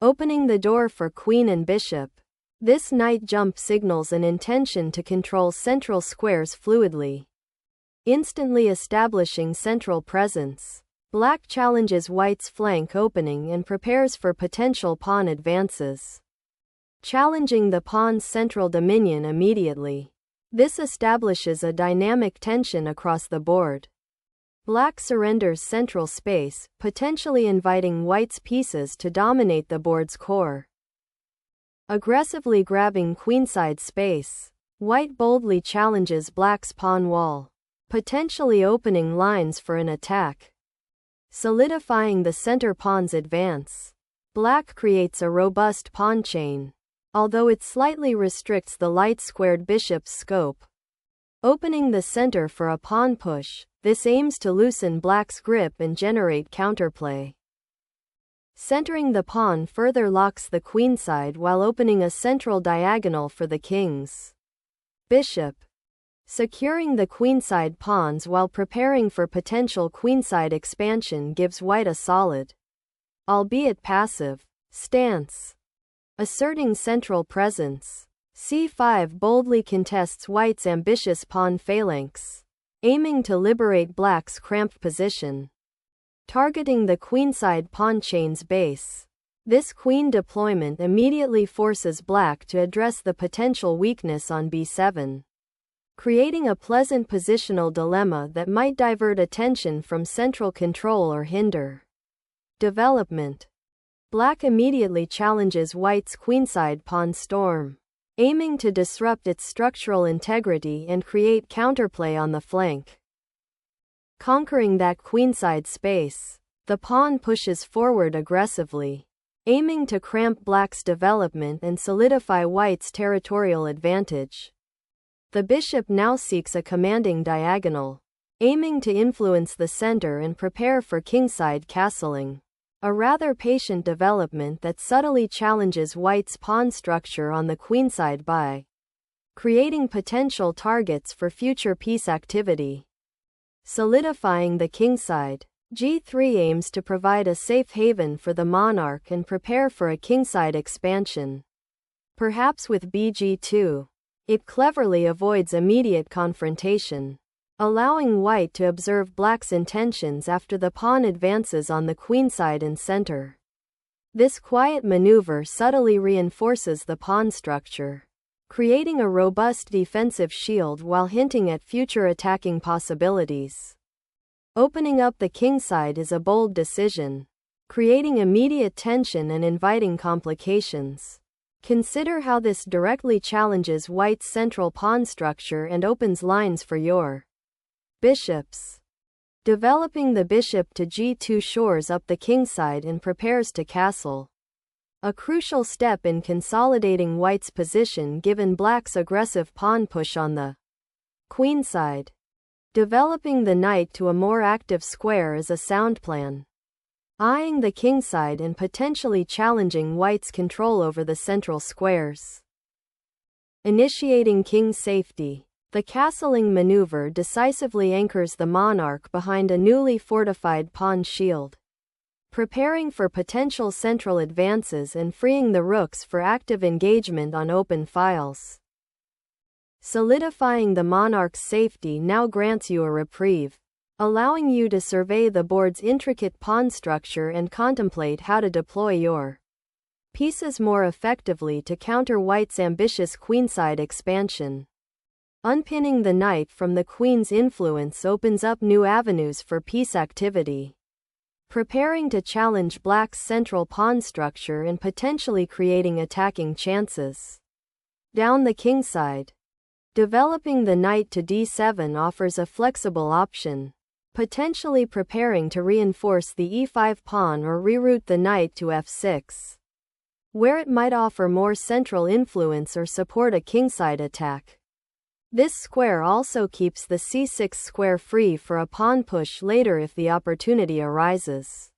opening the door for queen and bishop. This knight jump signals an intention to control central squares fluidly, instantly establishing central presence. Black challenges white's flank opening and prepares for potential pawn advances, challenging the pawn's central dominion immediately. This establishes a dynamic tension across the board. Black surrenders central space, potentially inviting white's pieces to dominate the board's core. Aggressively grabbing queenside space, white boldly challenges black's pawn wall, potentially opening lines for an attack. Solidifying the center pawn's advance, black creates a robust pawn chain, although it slightly restricts the light-squared bishop's scope. Opening the center for a pawn push, this aims to loosen black's grip and generate counterplay. Centering the pawn further locks the queenside while opening a central diagonal for the king's bishop. Securing the queenside pawns while preparing for potential queenside expansion gives white a solid, albeit passive, stance. Asserting central presence, c5 boldly contests white's ambitious pawn phalanx, aiming to liberate black's cramped position. Targeting the queenside pawn chain's base, this queen deployment immediately forces black to address the potential weakness on b7, creating a pleasant positional dilemma that might divert attention from central control or hinder development. Black immediately challenges white's queenside pawn storm, aiming to disrupt its structural integrity and create counterplay on the flank. Conquering that queenside space, the pawn pushes forward aggressively, aiming to cramp black's development and solidify white's territorial advantage. The bishop now seeks a commanding diagonal, aiming to influence the center and prepare for kingside castling, a rather patient development that subtly challenges white's pawn structure on the queenside by creating potential targets for future piece activity. Solidifying the kingside, g3 aims to provide a safe haven for the monarch and prepare for a kingside expansion. Perhaps with bg2, it cleverly avoids immediate confrontation, allowing white to observe black's intentions after the pawn advances on the queenside and center. This quiet maneuver subtly reinforces the pawn structure, creating a robust defensive shield while hinting at future attacking possibilities. Opening up the kingside is a bold decision, creating immediate tension and inviting complications. Consider how this directly challenges white's central pawn structure and opens lines for your bishops. Developing the bishop to g2 shores up the kingside and prepares to castle, a crucial step in consolidating white's position given black's aggressive pawn push on the queenside. Developing the knight to a more active square is a sound plan, eyeing the kingside and potentially challenging white's control over the central squares. Initiating king's safety, the castling maneuver decisively anchors the monarch behind a newly fortified pawn shield, preparing for potential central advances and freeing the rooks for active engagement on open files. Solidifying the monarch's safety now grants you a reprieve, allowing you to survey the board's intricate pawn structure and contemplate how to deploy your pieces more effectively to counter white's ambitious queenside expansion. Unpinning the knight from the queen's influence opens up new avenues for piece activity, preparing to challenge black's central pawn structure and potentially creating attacking chances. Down the kingside, developing the knight to d7 offers a flexible option, potentially preparing to reinforce the e5 pawn or reroute the knight to f6, where it might offer more central influence or support a kingside attack. This square also keeps the c6 square free for a pawn push later if the opportunity arises.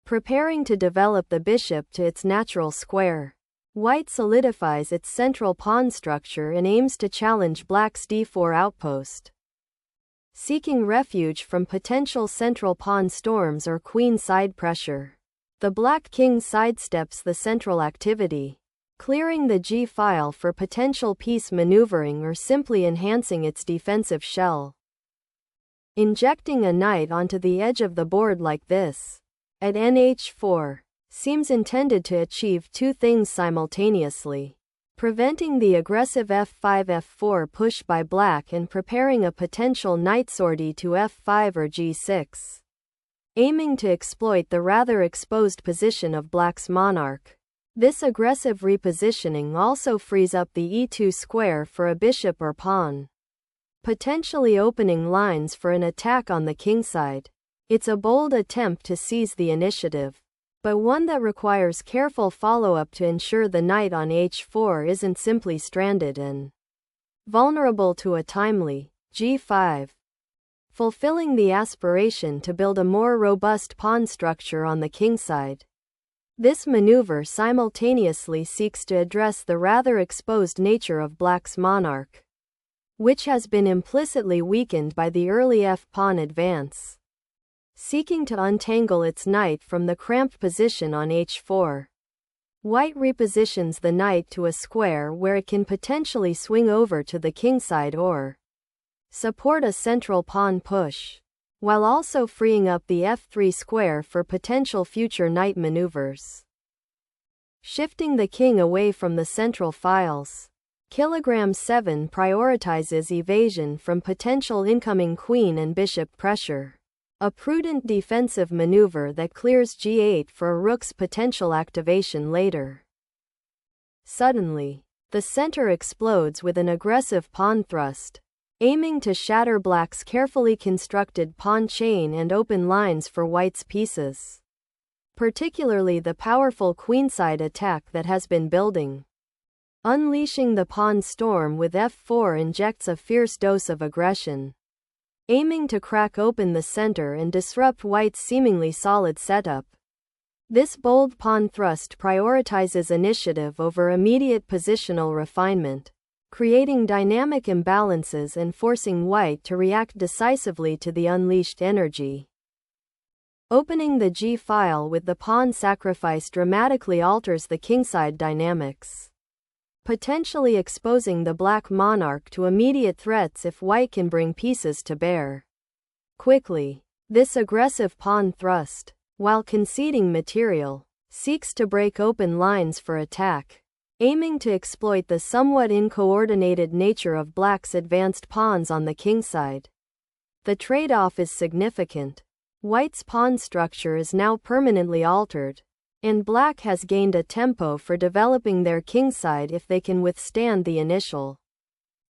Preparing to develop the bishop to its natural square, white solidifies its central pawn structure and aims to challenge black's d4 outpost, seeking refuge from potential central pawn storms or queen side pressure. The black king sidesteps the central activity, clearing the G file for potential piece maneuvering or simply enhancing its defensive shell. Injecting a knight onto the edge of the board like this, at nh4, seems intended to achieve two things simultaneously: preventing the aggressive f5-f4 push by black and preparing a potential knight sortie to f5 or g6, aiming to exploit the rather exposed position of black's monarch. This aggressive repositioning also frees up the e2 square for a bishop or pawn, potentially opening lines for an attack on the kingside. It's a bold attempt to seize the initiative, but one that requires careful follow-up to ensure the knight on h4 isn't simply stranded and vulnerable to a timely g5, fulfilling the aspiration to build a more robust pawn structure on the kingside. This maneuver simultaneously seeks to address the rather exposed nature of black's monarch, which has been implicitly weakened by the early f-pawn advance, seeking to untangle its knight from the cramped position on h4. White repositions the knight to a square where it can potentially swing over to the kingside or support a central pawn push, while also freeing up the f3 square for potential future knight maneuvers. Shifting the king away from the central files, Kilogram 7 prioritizes evasion from potential incoming queen and bishop pressure, a prudent defensive maneuver that clears g8 for a rook's potential activation later. Suddenly, the center explodes with an aggressive pawn thrust, aiming to shatter black's carefully constructed pawn chain and open lines for white's pieces, particularly the powerful queenside attack that has been building. Unleashing the pawn storm with f4 injects a fierce dose of aggression, aiming to crack open the center and disrupt white's seemingly solid setup. This bold pawn thrust prioritizes initiative over immediate positional refinement, creating dynamic imbalances and forcing white to react decisively to the unleashed energy. Opening the G file with the pawn sacrifice dramatically alters the kingside dynamics, potentially exposing the black monarch to immediate threats if white can bring pieces to bear quickly. This aggressive pawn thrust, while conceding material, seeks to break open lines for attack, aiming to exploit the somewhat uncoordinated nature of black's advanced pawns on the kingside. The trade-off is significant. White's pawn structure is now permanently altered, and black has gained a tempo for developing their kingside if they can withstand the initial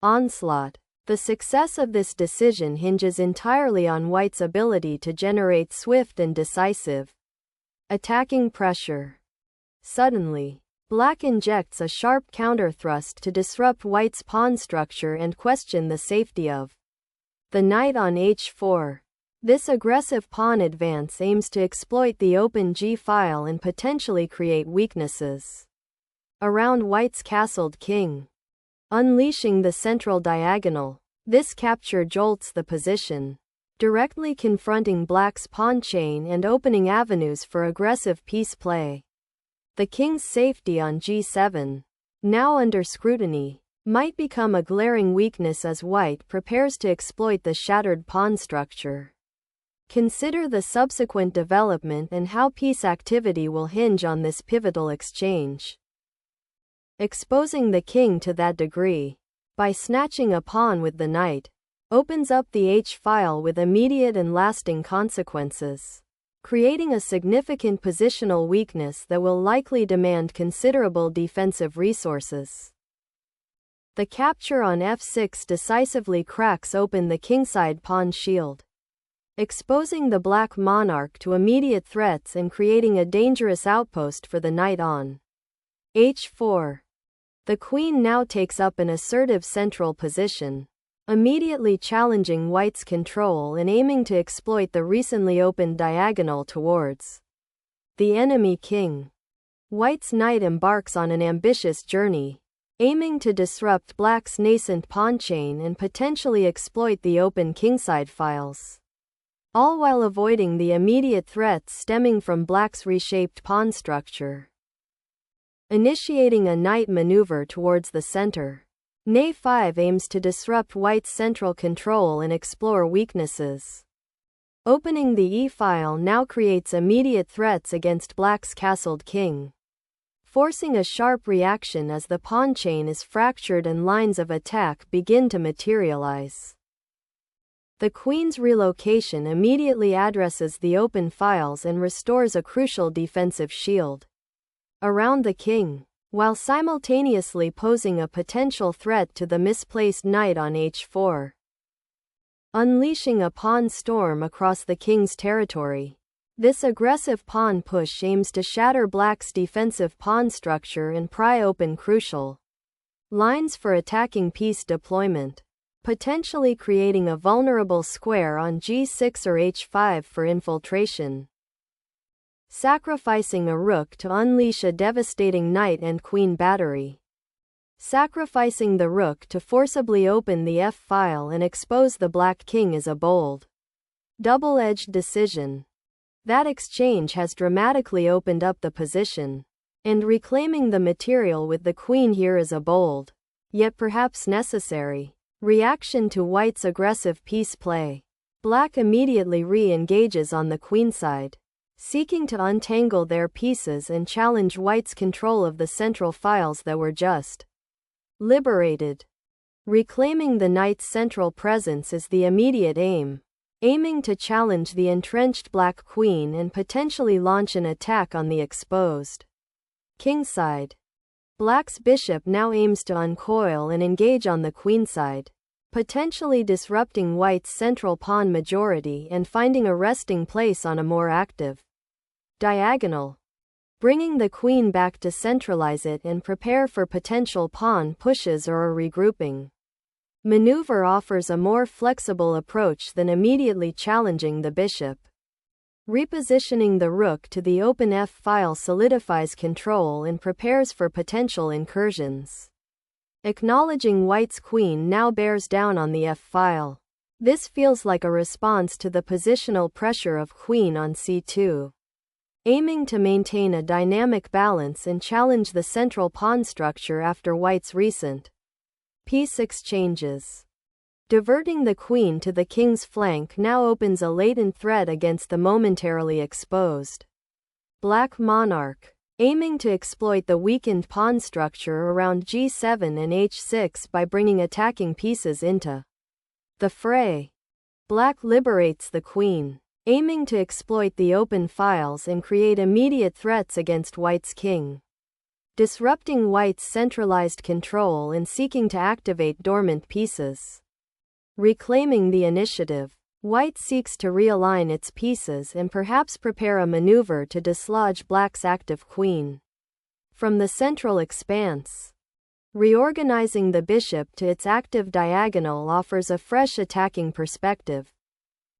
onslaught. The success of this decision hinges entirely on white's ability to generate swift and decisive attacking pressure. Suddenly, black injects a sharp counter-thrust to disrupt white's pawn structure and question the safety of the knight on h4. This aggressive pawn advance aims to exploit the open G file and potentially create weaknesses around white's castled king. Unleashing the central diagonal, this capture jolts the position, directly confronting black's pawn chain and opening avenues for aggressive piece play. The king's safety on g7, now under scrutiny, might become a glaring weakness as white prepares to exploit the shattered pawn structure. Consider the subsequent development and how piece activity will hinge on this pivotal exchange. Exposing the king to that degree, by snatching a pawn with the knight, opens up the h-file with immediate and lasting consequences, creating a significant positional weakness that will likely demand considerable defensive resources. The capture on f6 decisively cracks open the kingside pawn shield, exposing the black monarch to immediate threats and creating a dangerous outpost for the knight on h4. The queen now takes up an assertive central position, immediately challenging white's control and aiming to exploit the recently opened diagonal towards the enemy king. White's knight embarks on an ambitious journey, aiming to disrupt black's nascent pawn chain and potentially exploit the open kingside files. all while avoiding the immediate threats stemming from black's reshaped pawn structure. Initiating a knight maneuver towards the center. Knight 5 aims to disrupt white's central control and explore weaknesses. Opening the e-file now creates immediate threats against black's castled king, forcing a sharp reaction as the pawn chain is fractured and lines of attack begin to materialize. The queen's relocation immediately addresses the open files and restores a crucial defensive shield around the king, while simultaneously posing a potential threat to the misplaced knight on h4. Unleashing a pawn storm across the king's territory. This aggressive pawn push aims to shatter black's defensive pawn structure and pry open crucial lines for attacking piece deployment, potentially creating a vulnerable square on g6 or h5 for infiltration. Sacrificing a rook to unleash a devastating knight and queen battery. Sacrificing the rook to forcibly open the f-file and expose the black king is a bold, double-edged decision. That exchange has dramatically opened up the position, and reclaiming the material with the queen here is a bold, yet perhaps necessary, reaction to white's aggressive piece play. Black immediately re-engages on the queenside, seeking to untangle their pieces and challenge white's control of the central files that were just liberated. Reclaiming the knight's central presence is the immediate aim, aiming to challenge the entrenched black queen and potentially launch an attack on the exposed kingside. Black's bishop now aims to uncoil and engage on the queenside, potentially disrupting white's central pawn majority and finding a resting place on a more active diagonal. Bringing the queen back to centralize it and prepare for potential pawn pushes or a regrouping maneuver offers a more flexible approach than immediately challenging the bishop. Repositioning the rook to the open f-file solidifies control and prepares for potential incursions. Acknowledging white's queen now bears down on the f-file. This feels like a response to the positional pressure of queen on c2. Aiming to maintain a dynamic balance and challenge the central pawn structure after white's recent piece exchanges. Diverting the queen to the king's flank now opens a latent threat against the momentarily exposed black monarch, aiming to exploit the weakened pawn structure around g7 and h6 by bringing attacking pieces into the fray. Black liberates the queen, aiming to exploit the open files and create immediate threats against white's king, disrupting white's centralized control and seeking to activate dormant pieces. Reclaiming the initiative. White seeks to realign its pieces and perhaps prepare a maneuver to dislodge black's active queen from the central expanse. Reorganizing the bishop to its active diagonal offers a fresh attacking perspective,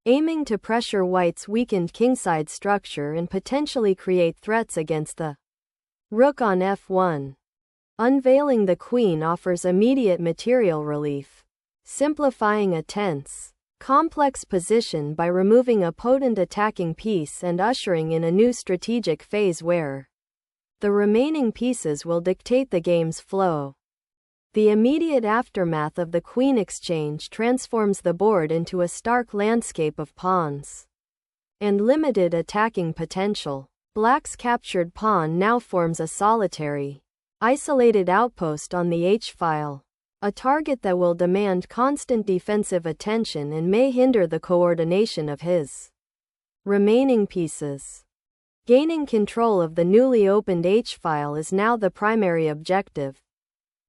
aiming to pressure white's weakened kingside structure and potentially create threats against the rook on f1. Unveiling the queen offers immediate material relief, simplifying a tense, complex position by removing a potent attacking piece and ushering in a new strategic phase where the remaining pieces will dictate the game's flow. The immediate aftermath of the queen exchange transforms the board into a stark landscape of pawns and limited attacking potential. Black's captured pawn now forms a solitary, isolated outpost on the h-file, a target that will demand constant defensive attention and may hinder the coordination of his remaining pieces. Gaining control of the newly opened h-file is now the primary objective,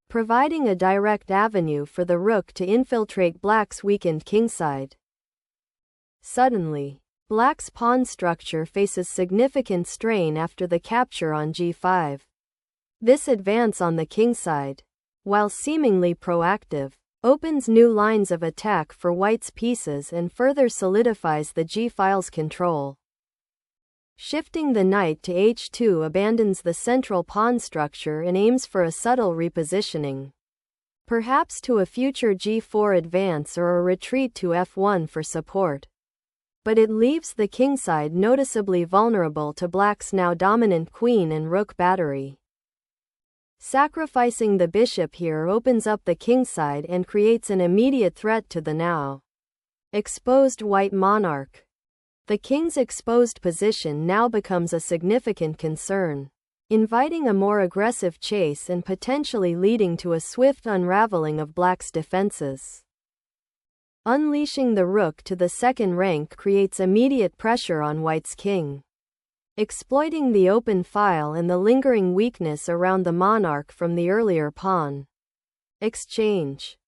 providing a direct avenue for the rook to infiltrate black's weakened kingside. Suddenly, black's pawn structure faces significant strain after the capture on g5. This advance on the kingside, while seemingly proactive, opens new lines of attack for white's pieces and further solidifies the g-file's control. Shifting the knight to h2 abandons the central pawn structure and aims for a subtle repositioning, perhaps to a future g4 advance or a retreat to f1 for support. but it leaves the kingside noticeably vulnerable to black's now dominant queen and rook battery. Sacrificing the bishop here opens up the kingside and creates an immediate threat to the now exposed white monarch. The king's exposed position now becomes a significant concern, inviting a more aggressive chase and potentially leading to a swift unraveling of black's defenses. Unleashing the rook to the second rank creates immediate pressure on white's king, exploiting the open file and the lingering weakness around the monarch from the earlier pawn exchange.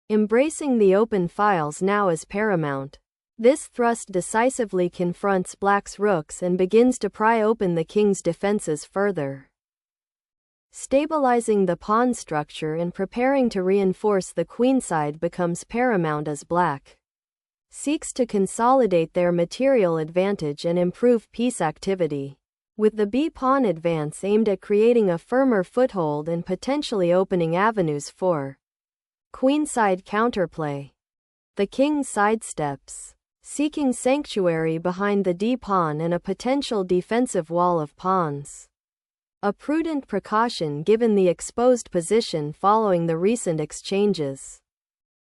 Embracing the open files now is paramount. This thrust decisively confronts black's rooks and begins to pry open the king's defenses further. Stabilizing the pawn structure and preparing to reinforce the queenside becomes paramount as black seeks to consolidate their material advantage and improve piece activity, with the b-pawn advance aimed at creating a firmer foothold and potentially opening avenues for queenside counterplay. The king sidesteps, seeking sanctuary behind the d-pawn and a potential defensive wall of pawns. A prudent precaution given the exposed position following the recent exchanges.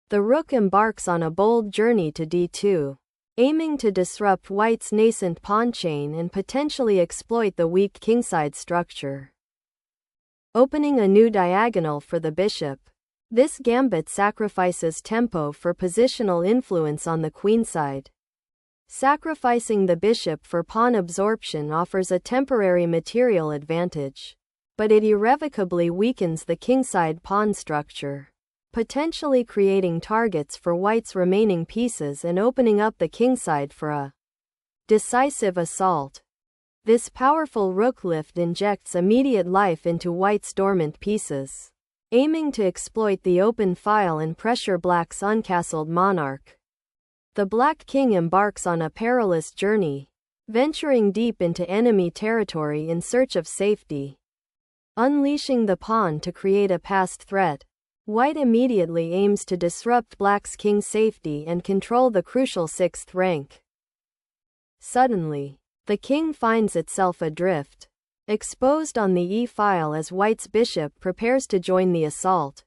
The rook embarks on a bold journey to d2, aiming to disrupt white's nascent pawn chain and potentially exploit the weak kingside structure. Opening a new diagonal for the bishop. This gambit sacrifices tempo for positional influence on the queenside. Sacrificing the bishop for pawn absorption offers a temporary material advantage, but it irrevocably weakens the kingside pawn structure, potentially creating targets for white's remaining pieces and opening up the kingside for a decisive assault. This powerful rook lift injects immediate life into white's dormant pieces, aiming to exploit the open file and pressure black's uncastled monarch. The black king embarks on a perilous journey, venturing deep into enemy territory in search of safety. Unleashing the pawn to create a passed threat, white immediately aims to disrupt black's king's safety and control the crucial sixth rank. Suddenly, the king finds itself adrift, exposed on the e-file as white's bishop prepares to join the assault.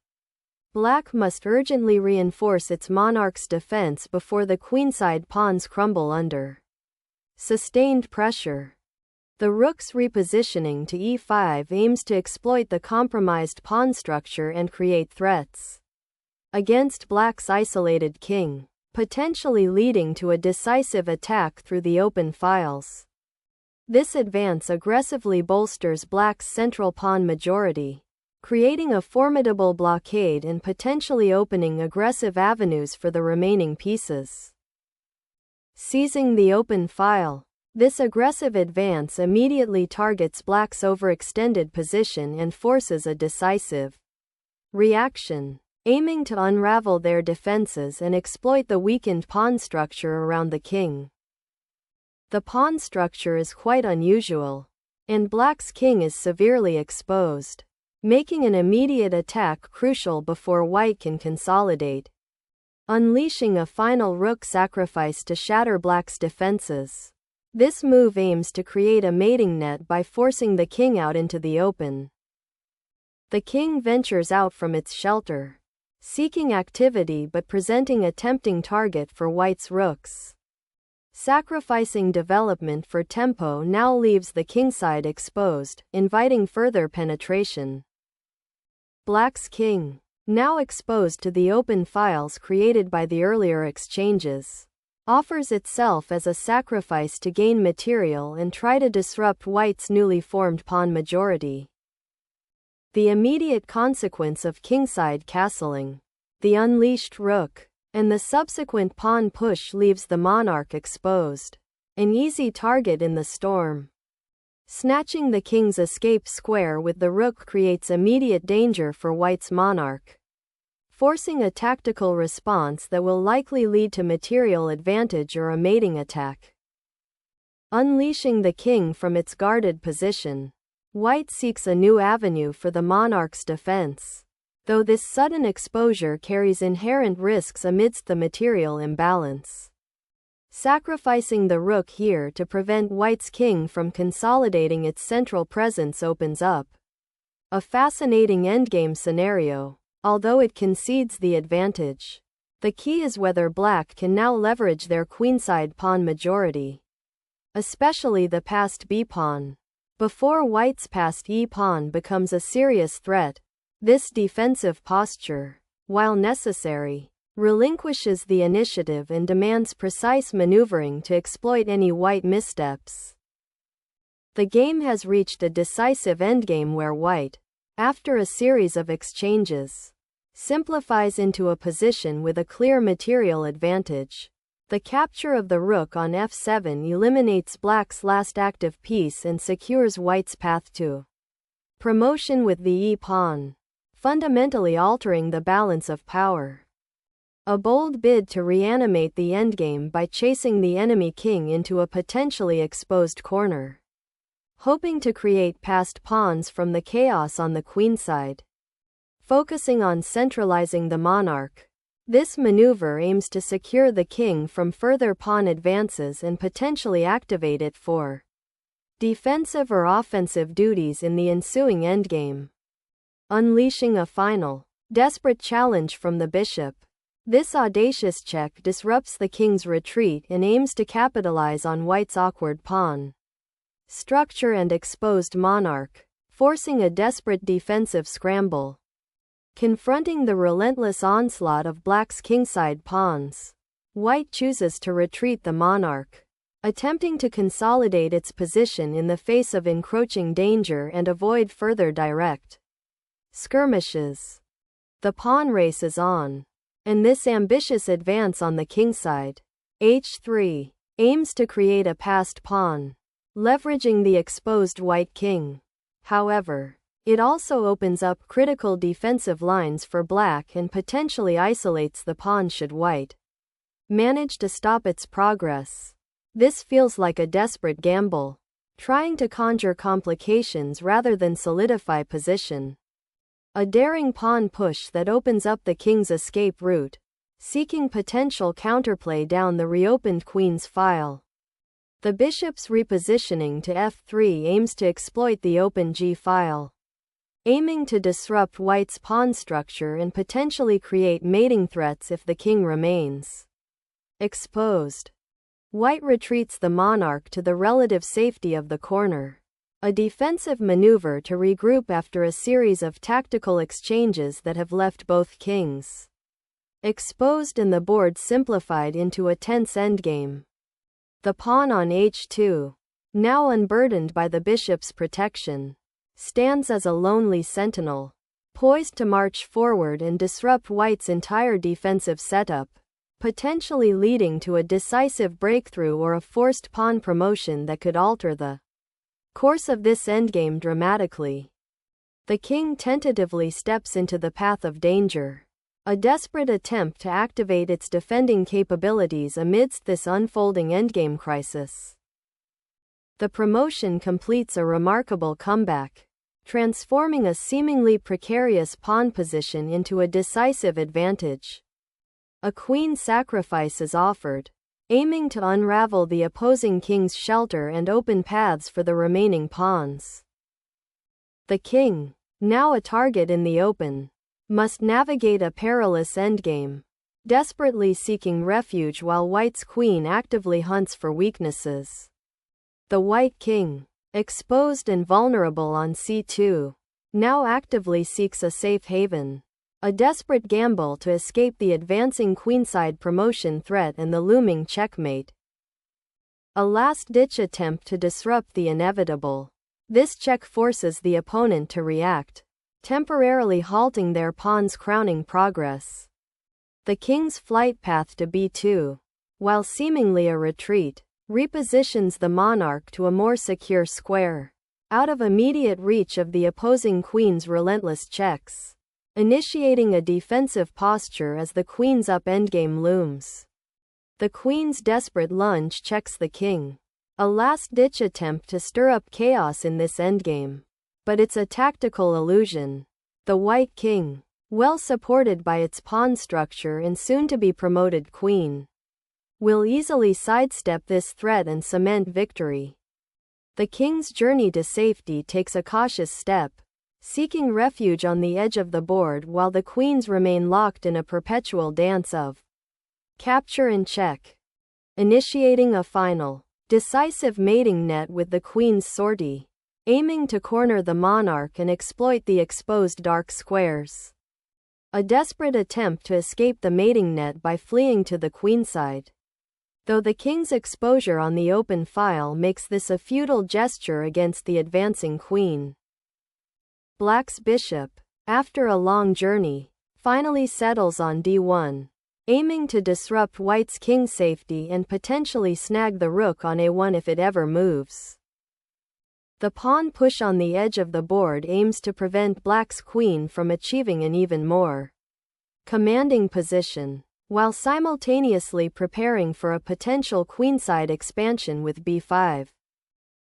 Black must urgently reinforce its monarch's defense before the queenside pawns crumble under sustained pressure. The rook's repositioning to e5 aims to exploit the compromised pawn structure and create threats against black's isolated king, potentially leading to a decisive attack through the open files. This advance aggressively bolsters black's central pawn majority, creating a formidable blockade and potentially opening aggressive avenues for the remaining pieces. Seizing the open file. This aggressive advance immediately targets black's overextended position and forces a decisive reaction, aiming to unravel their defenses and exploit the weakened pawn structure around the king. The pawn structure is quite unusual, and black's king is severely exposed, making an immediate attack crucial before white can consolidate. Unleashing a final rook sacrifice to shatter black's defenses. This move aims to create a mating net by forcing the king out into the open. The king ventures out from its shelter, seeking activity but presenting a tempting target for white's rooks. Sacrificing development for tempo now leaves the kingside exposed, inviting further penetration. Black's king, now exposed to the open files created by the earlier exchanges, offers itself as a sacrifice to gain material and try to disrupt white's newly formed pawn majority. The immediate consequence of kingside castling, the unleashed rook, and the subsequent pawn push leaves the monarch exposed, an easy target in the storm. Snatching the king's escape square with the rook creates immediate danger for white's monarch, forcing a tactical response that will likely lead to material advantage or a mating attack. Unleashing the king from its guarded position. White seeks a new avenue for the monarch's defense, though this sudden exposure carries inherent risks amidst the material imbalance. Sacrificing the rook here to prevent white's king from consolidating its central presence opens up a fascinating endgame scenario, although it concedes the advantage. The key is whether black can now leverage their queenside pawn majority, especially the passed b-pawn, before white's passed e-pawn becomes a serious threat. This defensive posture, while necessary, relinquishes the initiative and demands precise maneuvering to exploit any white missteps. The game has reached a decisive endgame where white, after a series of exchanges, simplifies into a position with a clear material advantage. The capture of the rook on f7 eliminates black's last active piece and secures white's path to promotion with the e-pawn, fundamentally altering the balance of power. A bold bid to reanimate the endgame by chasing the enemy king into a potentially exposed corner, hoping to create passed pawns from the chaos on the queenside. Focusing on centralizing the monarch, this maneuver aims to secure the king from further pawn advances and potentially activate it for defensive or offensive duties in the ensuing endgame. Unleashing a final, desperate challenge from the bishop. This audacious check disrupts the king's retreat and aims to capitalize on white's awkward pawn structure and exposed monarch, forcing a desperate defensive scramble. Confronting the relentless onslaught of black's kingside pawns, white chooses to retreat the monarch, attempting to consolidate its position in the face of encroaching danger and avoid further direct skirmishes. The pawn race is on, and this ambitious advance on the kingside, h3, aims to create a passed pawn, leveraging the exposed white king. However, it also opens up critical defensive lines for black and potentially isolates the pawn should white manage to stop its progress. This feels like a desperate gamble, trying to conjure complications rather than solidify position. A daring pawn push that opens up the king's escape route, seeking potential counterplay down the reopened queen's file. The bishop's repositioning to f3 aims to exploit the open g-file, aiming to disrupt white's pawn structure and potentially create mating threats if the king remains exposed. White retreats the monarch to the relative safety of the corner, a defensive maneuver to regroup after a series of tactical exchanges that have left both kings exposed and the board simplified into a tense endgame. The pawn on h2, now unburdened by the bishop's protection, stands as a lonely sentinel, poised to march forward and disrupt white's entire defensive setup, potentially leading to a decisive breakthrough or a forced pawn promotion that could alter the course of this endgame dramatically. The king tentatively steps into the path of danger, a desperate attempt to activate its defending capabilities amidst this unfolding endgame crisis. The promotion completes a remarkable comeback, transforming a seemingly precarious pawn position into a decisive advantage. A queen sacrifice is offered, aiming to unravel the opposing king's shelter and open paths for the remaining pawns. The king, now a target in the open, must navigate a perilous endgame, desperately seeking refuge while white's queen actively hunts for weaknesses. The white king, exposed and vulnerable on c2, now actively seeks a safe haven, a desperate gamble to escape the advancing queenside promotion threat and the looming checkmate. A last-ditch attempt to disrupt the inevitable. This check forces the opponent to react, temporarily halting their pawn's crowning progress. The king's flight path to b2, while seemingly a retreat, repositions the monarch to a more secure square, out of immediate reach of the opposing queen's relentless checks, initiating a defensive posture as the queen's up endgame looms. The queen's desperate lunge checks the king, a last-ditch attempt to stir up chaos in this endgame. But it's a tactical illusion. The white king, well supported by its pawn structure and soon-to-be-promoted queen, will easily sidestep this threat and cement victory. The king's journey to safety takes a cautious step, seeking refuge on the edge of the board while the queens remain locked in a perpetual dance of capture and check. Initiating a final, decisive mating net with the queen's sortie, aiming to corner the monarch and exploit the exposed dark squares. A desperate attempt to escape the mating net by fleeing to the queenside. Though the king's exposure on the open file makes this a futile gesture against the advancing queen. Black's bishop, after a long journey, finally settles on d1, aiming to disrupt white's king safety and potentially snag the rook on a1 if it ever moves. The pawn push on the edge of the board aims to prevent black's queen from achieving an even more commanding position, while simultaneously preparing for a potential queenside expansion with b5.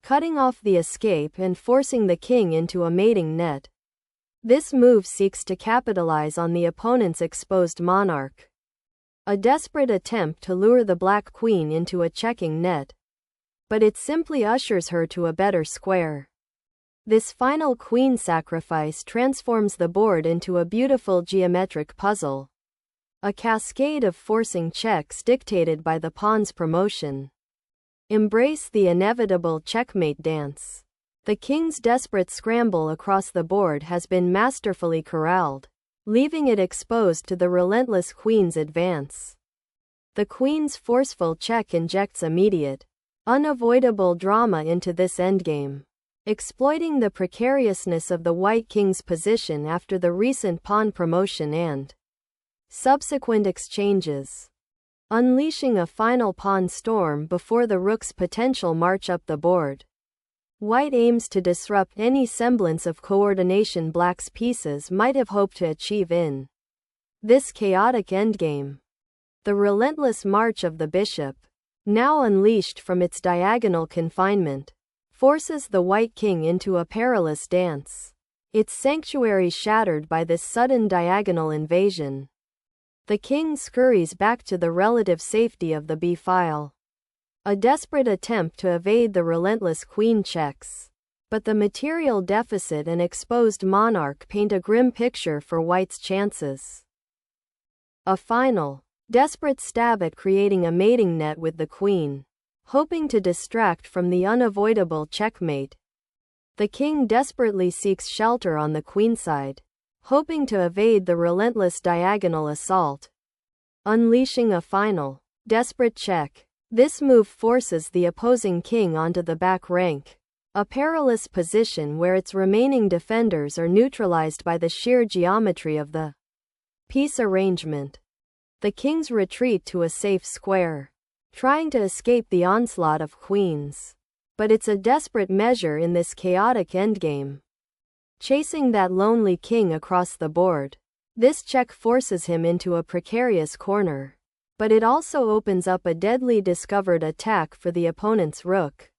Cutting off the escape and forcing the king into a mating net. This move seeks to capitalize on the opponent's exposed monarch. A desperate attempt to lure the black queen into a checking net. But it simply ushers her to a better square. This final queen sacrifice transforms the board into a beautiful geometric puzzle. A cascade of forcing checks dictated by the pawn's promotion. Embrace the inevitable checkmate dance. The king's desperate scramble across the board has been masterfully corralled, leaving it exposed to the relentless queen's advance. The queen's forceful check injects immediate, unavoidable drama into this endgame, exploiting the precariousness of the white king's position after the recent pawn promotion and subsequent exchanges. Unleashing a final pawn storm before the rook's potential march up the board. White aims to disrupt any semblance of coordination black's pieces might have hoped to achieve in this chaotic endgame. The relentless march of the bishop, now unleashed from its diagonal confinement, forces the white king into a perilous dance, its sanctuary shattered by this sudden diagonal invasion. The king scurries back to the relative safety of the b-file. A desperate attempt to evade the relentless queen checks. But the material deficit and exposed monarch paint a grim picture for white's chances. A final, desperate stab at creating a mating net with the queen, hoping to distract from the unavoidable checkmate. The king desperately seeks shelter on the queenside, hoping to evade the relentless diagonal assault. Unleashing a final, desperate check. This move forces the opposing king onto the back rank, a perilous position where its remaining defenders are neutralized by the sheer geometry of the piece arrangement. The king's retreat to a safe square, trying to escape the onslaught of queens. But it's a desperate measure in this chaotic endgame. Chasing that lonely king across the board, this check forces him into a precarious corner. But it also opens up a deadly discovered attack for the opponent's rook.